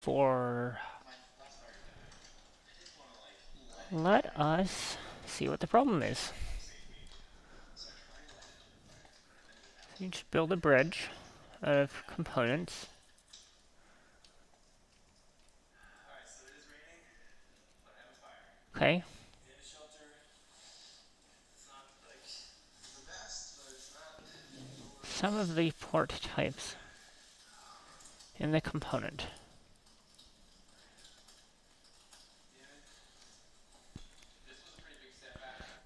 For let us see what the problem is. So you just build a bridge of components. Okay. Some of the port types in the component.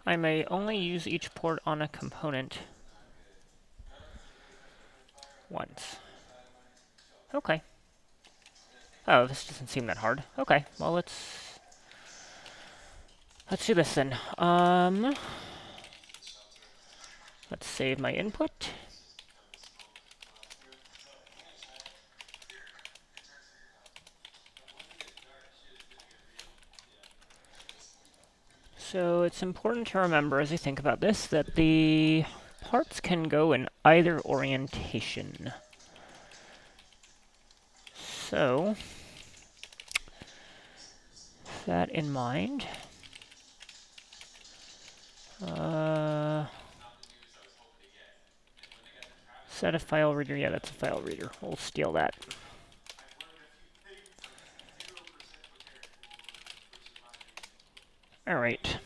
I may only use each port on a component once. Okay. Oh, this doesn't seem that hard. Okay, well let's do this then. Let's save my input. So it's important to remember as you think about this that the parts can go in either orientation. So, with that in mind, set a file reader. Yeah, that's a file reader. We'll steal that. Alright.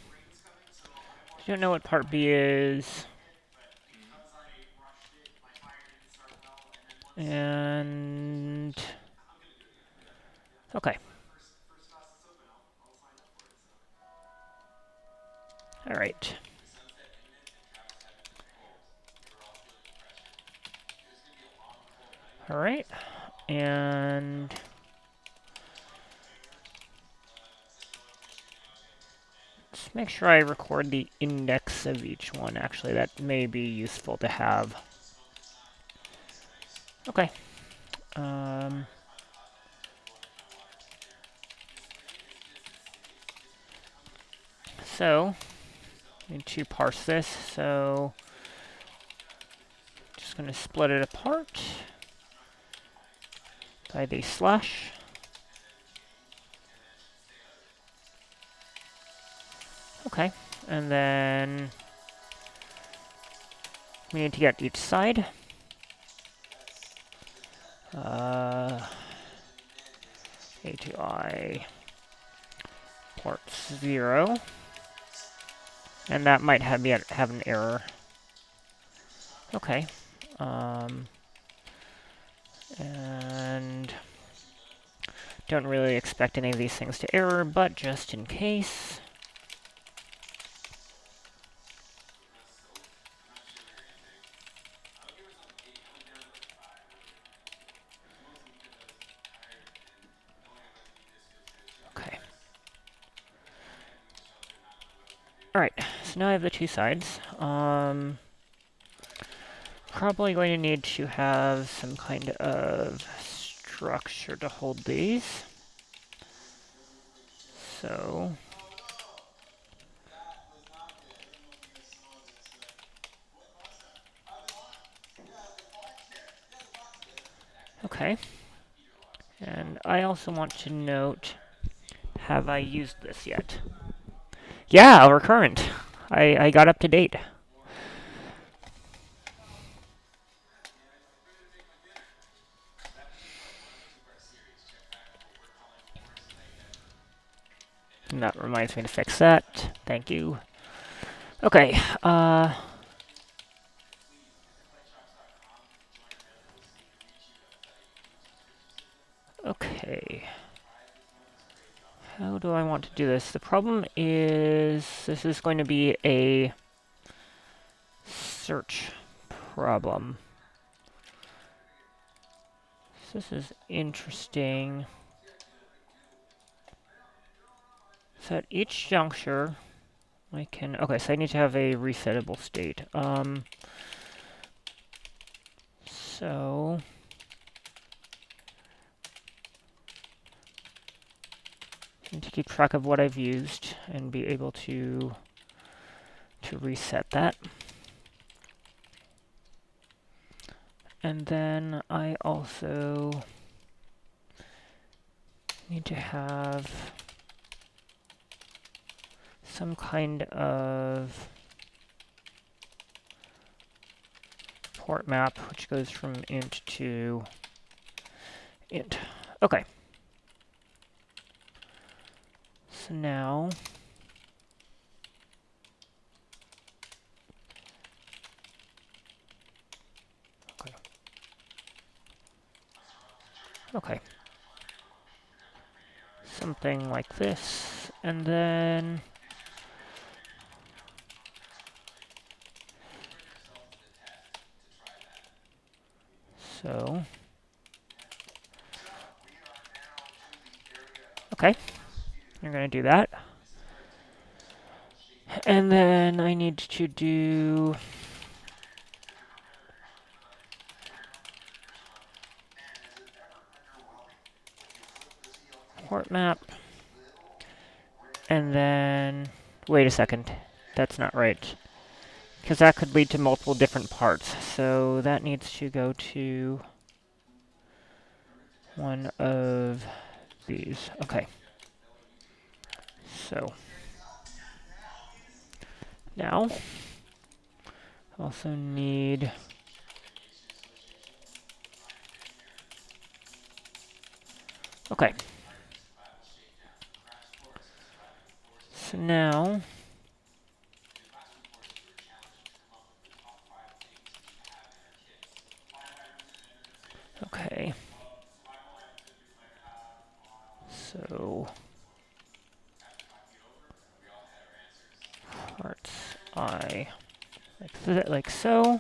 I don't know what part B is. And... okay. Alright. Alright. And... let's make sure I record the index of each one. Actually, that may be useful to have. Okay. So, need to parse this. So, just going to split it apart by the slash. Okay, and then we need to get each side. A to I ports 0. And that might have an error. Okay. And don't really expect any of these things to error, but just in case. Okay. Alright, so now I have the two sides. Probably going to need to have some kind of structure to hold these. So... okay. And I also want to note, have I used this yet? Yeah, we're current. I got up to date. And that reminds me to fix that. Thank you. Okay, okay. How do I want to do this? The problem is this is going to be a search problem. So this is interesting. So at each juncture, I can... okay, so I need to have a resettable state. So... I need to keep track of what I've used and be able to reset that. And then I also need to have some kind of port map which goes from int to int. Okay. So now okay. Something like this, and then so okay, you're gonna do that. And then I need to do port map, and then wait a second, that's not right, because that could lead to multiple different parts. So that needs to go to one of these. Okay. So now also need okay. So now okay. So parts I like so.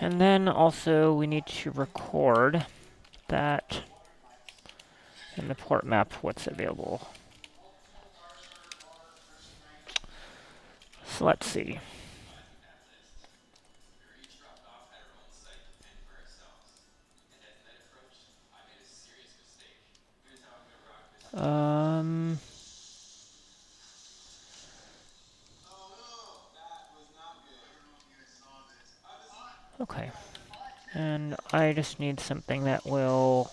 And then also we need to record that in the port map what's available. So let's see. Um, okay. And I just need something that will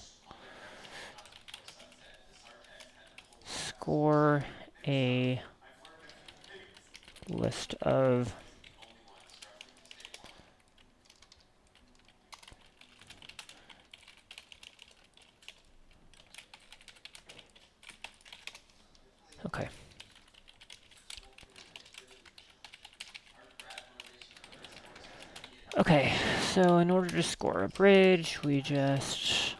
score a list of okay. Okay, so in order to score a bridge, we just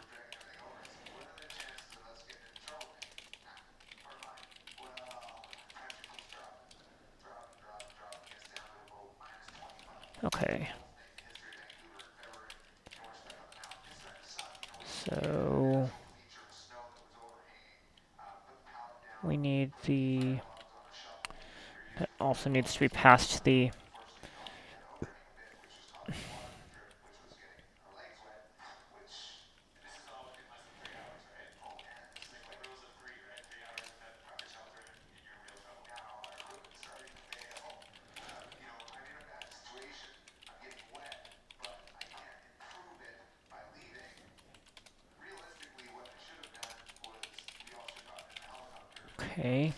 okay. So we need the that also needs to be passed the okay.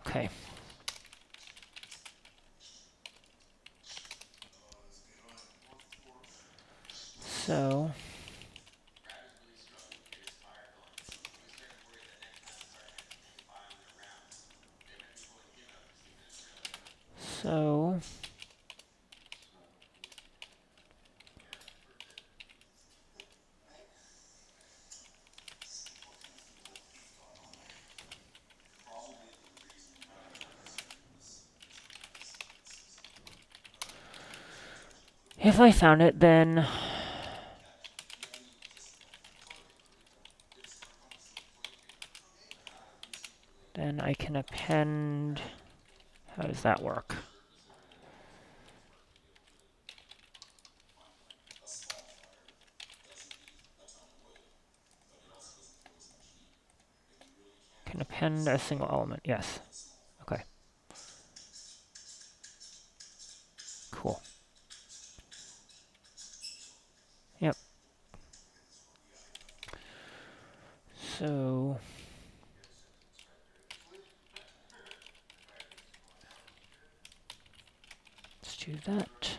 Okay. So so if I found it, then I can append. How does that work? Can append a single element. Yes. Okay. Yep. So let's do that.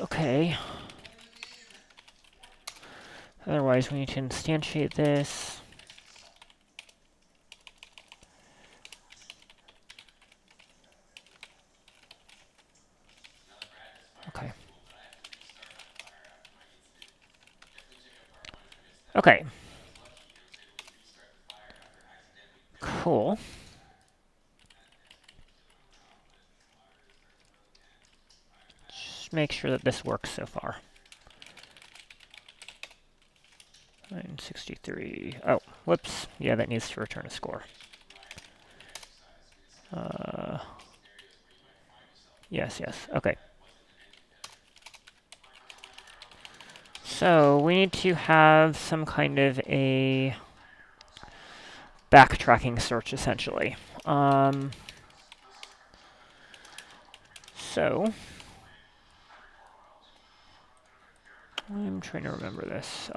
Okay. Otherwise, we need to instantiate this. Okay. Okay. Cool. Just make sure that this works so far. 963. Oh, whoops. Yeah, that needs to return a score. Yes, yes. Okay. So we need to have some kind of a backtracking search, essentially. So I'm trying to remember this.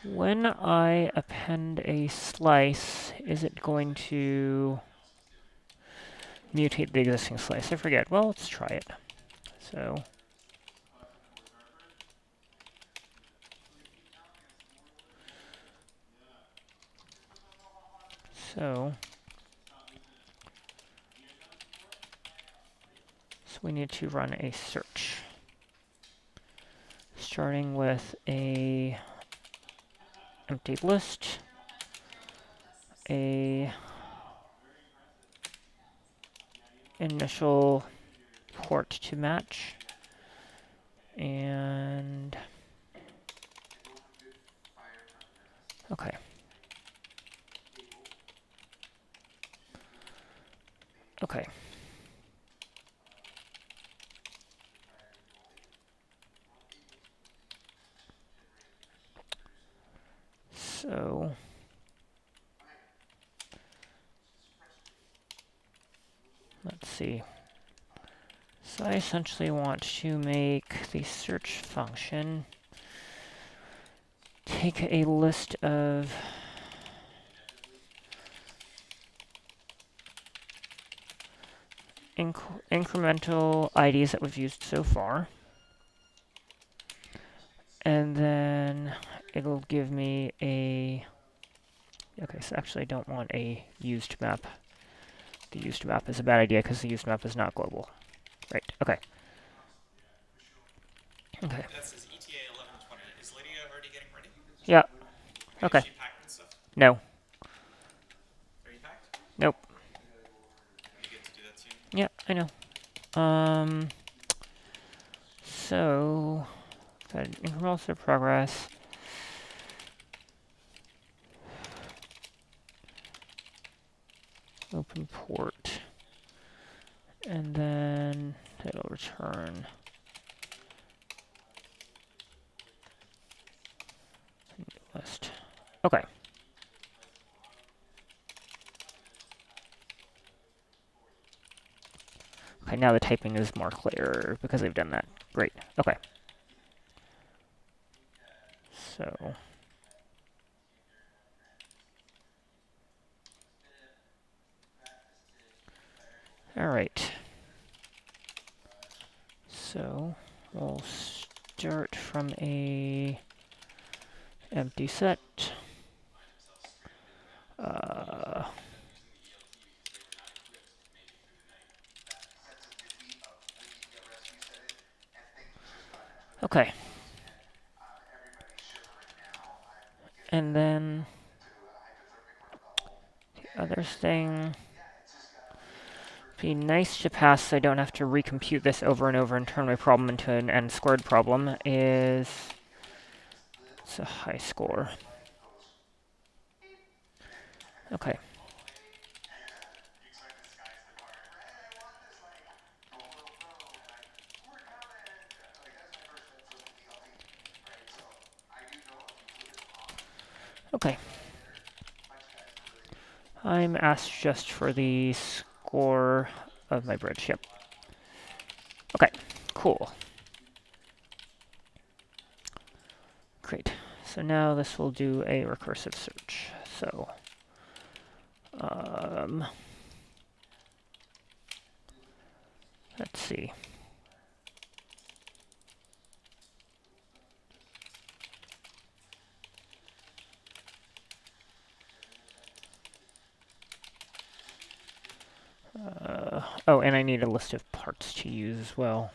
When I append a slice, is it going to mutate the existing slice? I forget. Well, let's try it. So we need to run a search, starting with a empty list, a initial port to match, and okay. Okay. So let's see. So I essentially want to make the search function take a list of incremental IDs that we've used so far. And then it'll give me a... Okay, so actually I don't want a used map. The used map is a bad idea because the used map is not global. Right, okay. Okay. That says ETA 11:20. Is Lydia already getting ready? Yeah. Okay. Is she packed and stuff? No. Are you packed? Nope. You get to do that soon? Yeah, I know. So, got an incremental set of progress. Open port. And then it'll return list. Okay. Okay, now the typing is more clear because they've done that. Great. Okay. So, all right. So, we'll start from a empty set. Okay. And then the other thing, be nice to pass so I don't have to recompute this over and over and turn my problem into an n squared problem, is it's a high score. Okay. Okay. I'm asked just for the score of my bridge. Yep. Okay, cool. Great. So now this will do a recursive search. So, let's see. Oh, and I need a list of parts to use as well.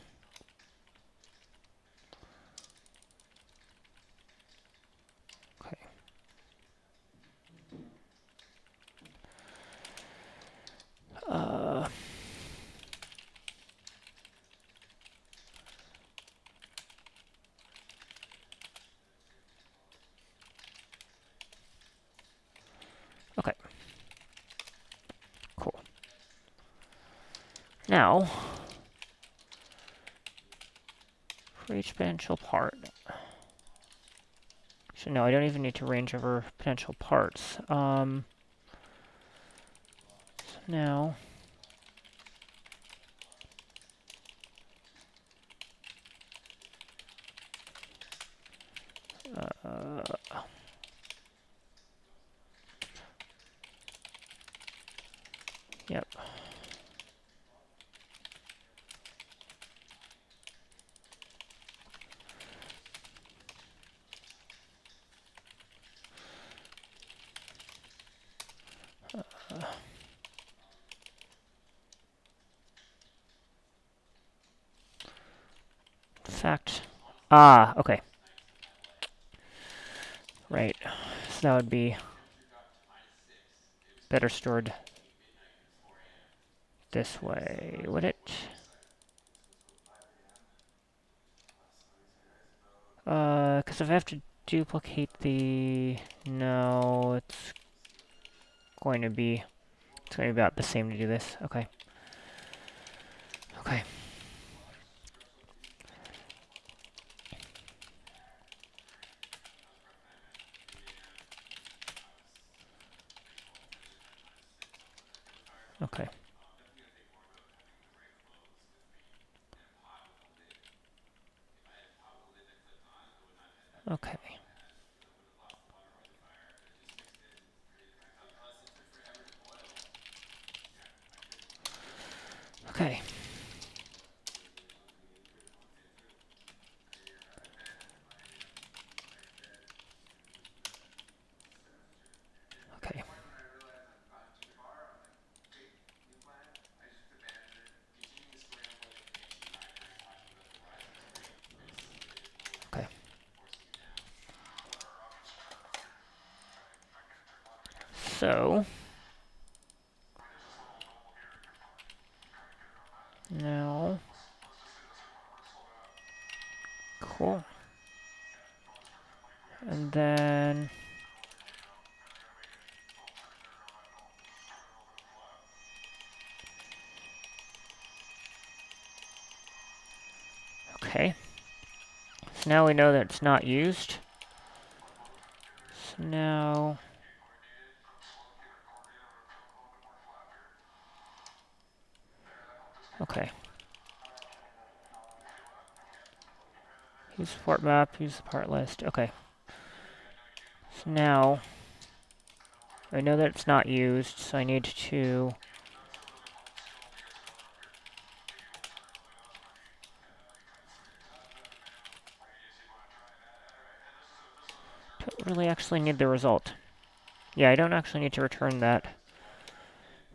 Okay. Okay. Cool. Now, for each potential part. So no, I don't even need to range over potential parts. So now, yep. Fact. Okay. Right. So that would be better stored this way, would it? Because if I have to duplicate the... No, going to be... It's going to be about the same to do this. Okay. Okay. Okay. Okay. Okay. Okay. Okay. So... Now... Cool. And then... Okay. So now we know that it's not used. So now... Okay. Use the port map, use the part list. Okay. So now... I know that it's not used, so I need to... Don't really actually need the result. Yeah, I don't actually need to return that.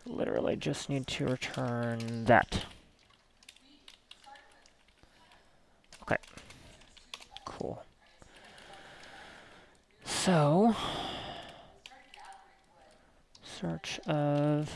Literally just need to return that. Okay. Cool. So... Search of...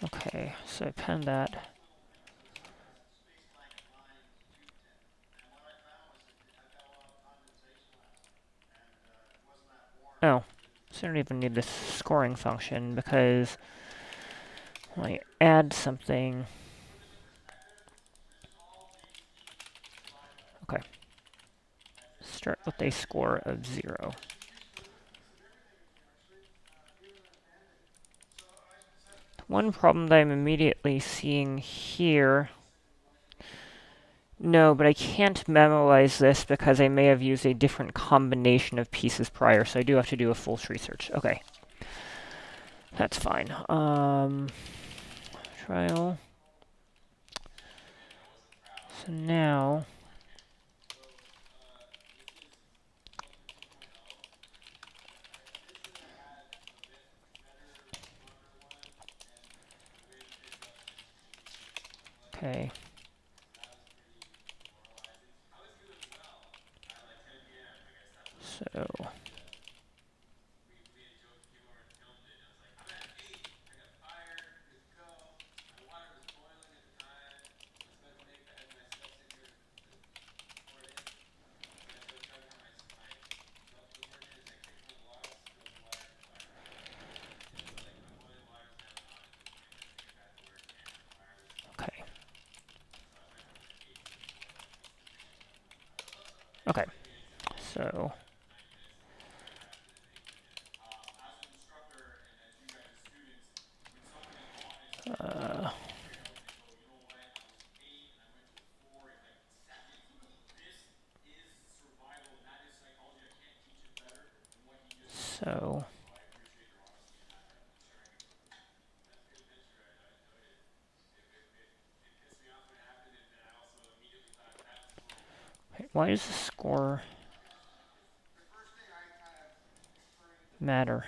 Okay, so I pen that. Oh, so I don't even need this scoring function because Let me add something. Okay. Start with a score of 0. One problem that I'm immediately seeing here. No, but I can't memorize this because I may have used a different combination of pieces prior, so I do have to do a full tree search. Okay. That's fine. Trial. So now, okay. So, okay. Okay. So, uh, so, wait, why does the score matter?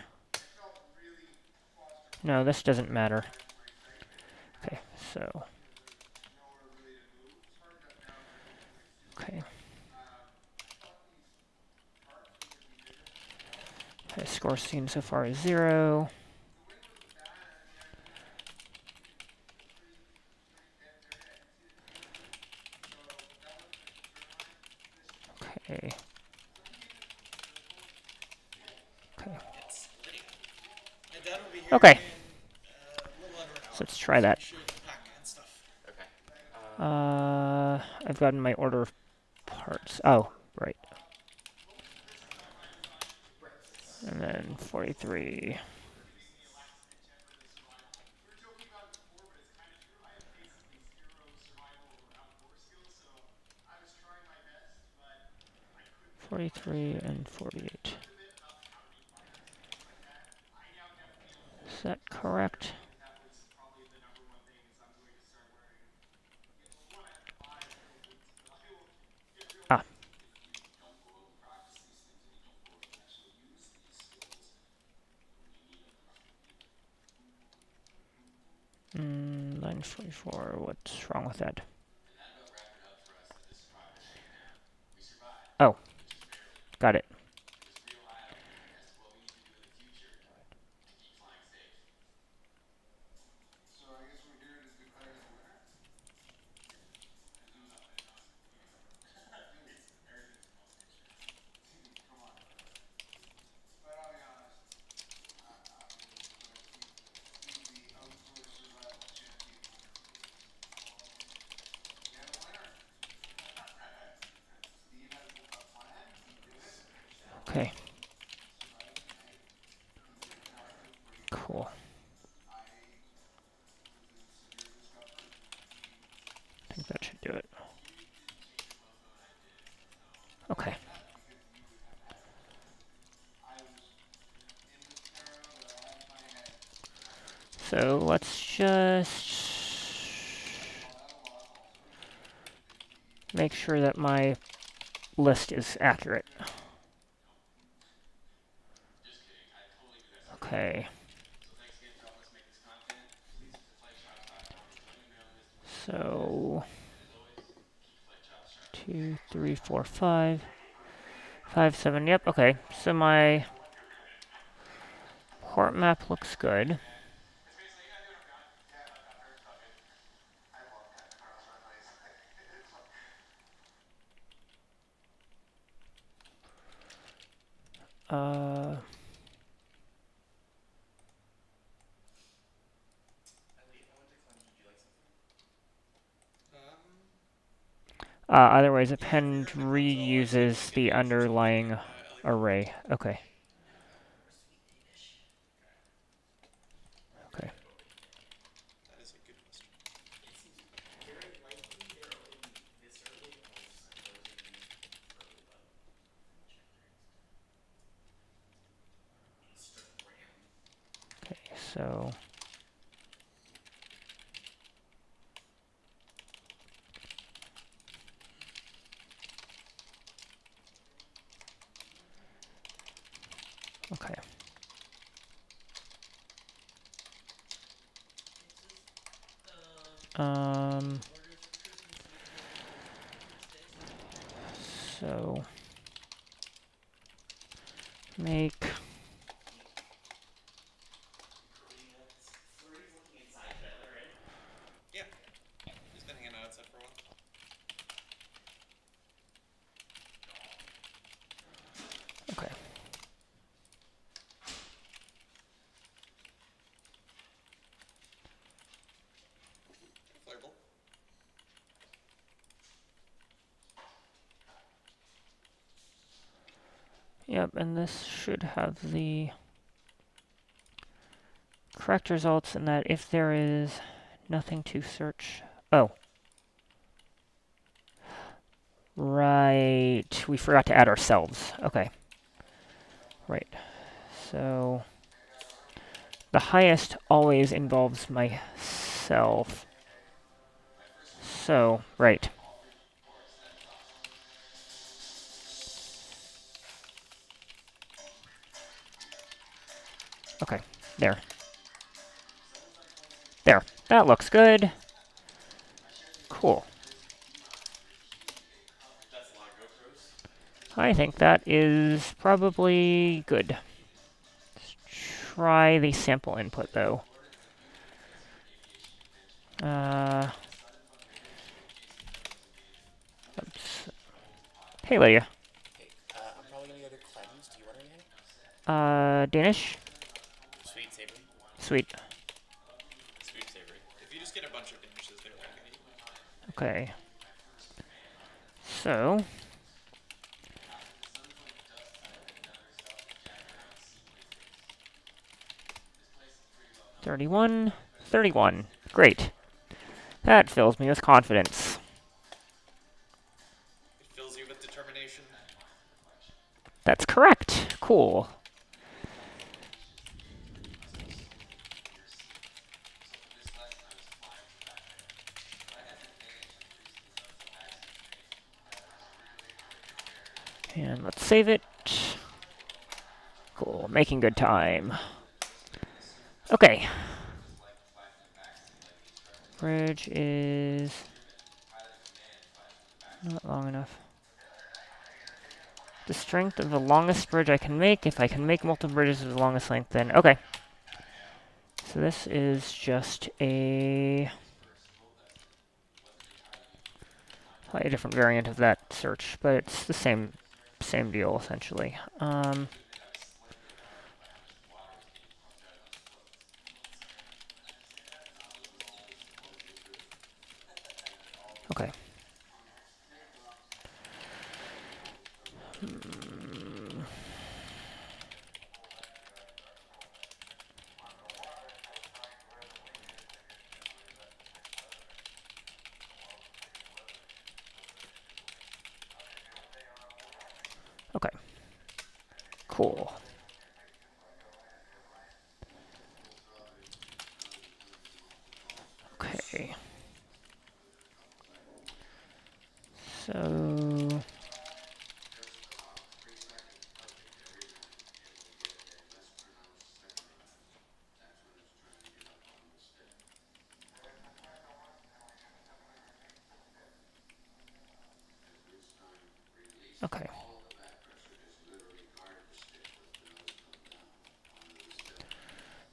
No, this doesn't matter. Okay, so, okay. Okay, score seen so far is 0. Okay. Okay. It's Lydia. My dad will be here Okay. in a little under an hour. So let's try that. Make sure you can pack and stuff. Okay. I've gotten my order of parts. Oh, right. And then 43. And 48. Is that correct? Ah. 944. What's wrong with that? Oh. Got it. Okay. Cool. I think that should do it. Okay. So let's just make sure that my list is accurate. Okay. So 2, 3, 4, 5, 5, 7. Yep. Okay. So my port map looks good. Uh, Otherwise, append reuses the underlying LED. array. Okay. Okay. That is a good question. Okay, so okay. Um, so make Yeah. He's been hanging out outside for a while. okay. Flareball. Yep, and this should have the correct results in that if there is nothing to search. Oh. Right. We forgot to add ourselves. Okay. Right. So the highest always involves myself. So, right. Okay. There. There. That looks good. Cool. I think that is probably good. Let's try the sample input, though. Oops. Hey, Leia. Hey, I'm probably gonna go to cleanse. Do you want anything? Danish? Sweet, savory. Sweet. Sweet, savory. If you just get a bunch of finishes, they're all gonna eat. Okay. So, 31, 31. Great. That fills me with confidence. It fills you with determination. That's correct. Cool. And let's save it. Cool. Making good time. Okay. Bridge is not long enough. The strength of the longest bridge I can make. If I can make multiple bridges of the longest length, then okay. So this is just a slightly different variant of that search, but it's the same deal essentially. Okay. Okay. Cool. Okay. So okay.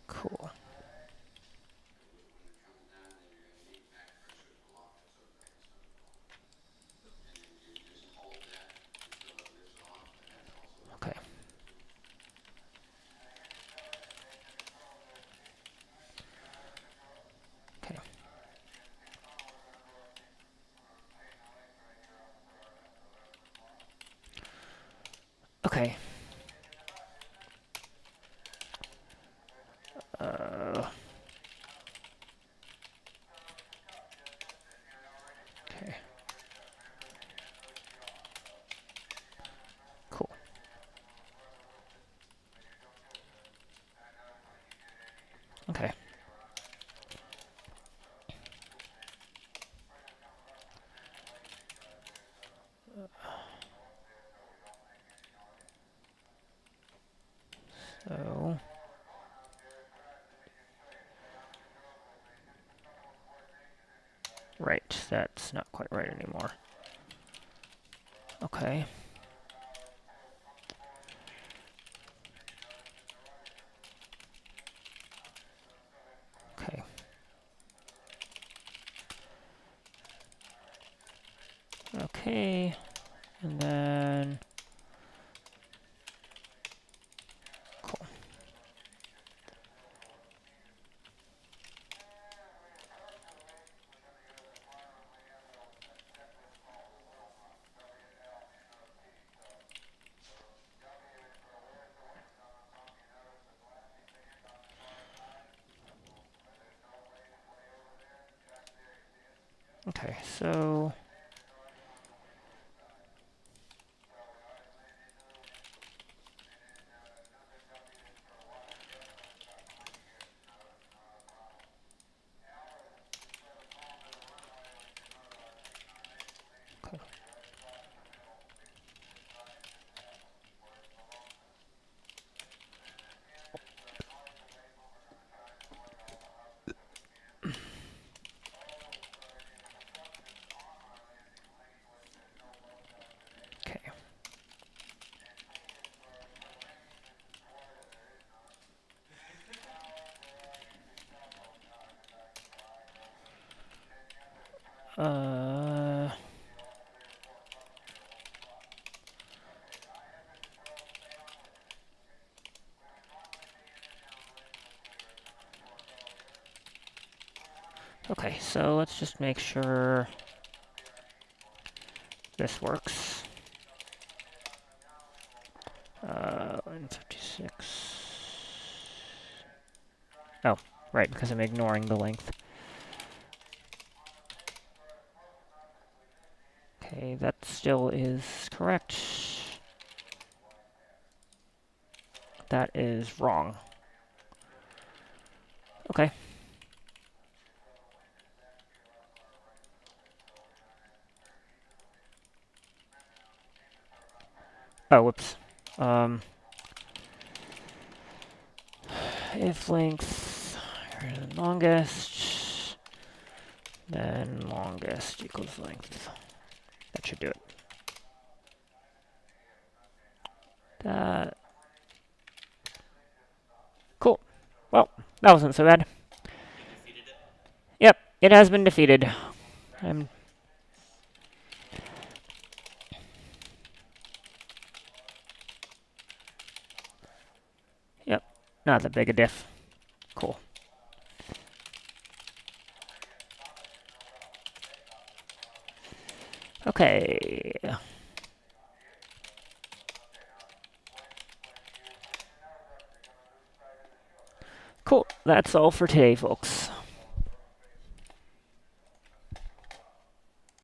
Cool. Okay. So, right, that's not quite right anymore. Okay. Okay. Okay, and then, cool. Okay, so, okay. Okay. Uh, okay, so let's just make sure this works. 156. Oh, right, because I'm ignoring the length. Okay, that still is correct. That is wrong. Okay. Oh, whoops. If length greater than longest, then longest equals length. That should do it. That. Cool. Well, that wasn't so bad. You defeated it? Yep, it has been defeated. I'm. Yep, not that big a diff. Cool. Okay. Cool. That's all for today, folks.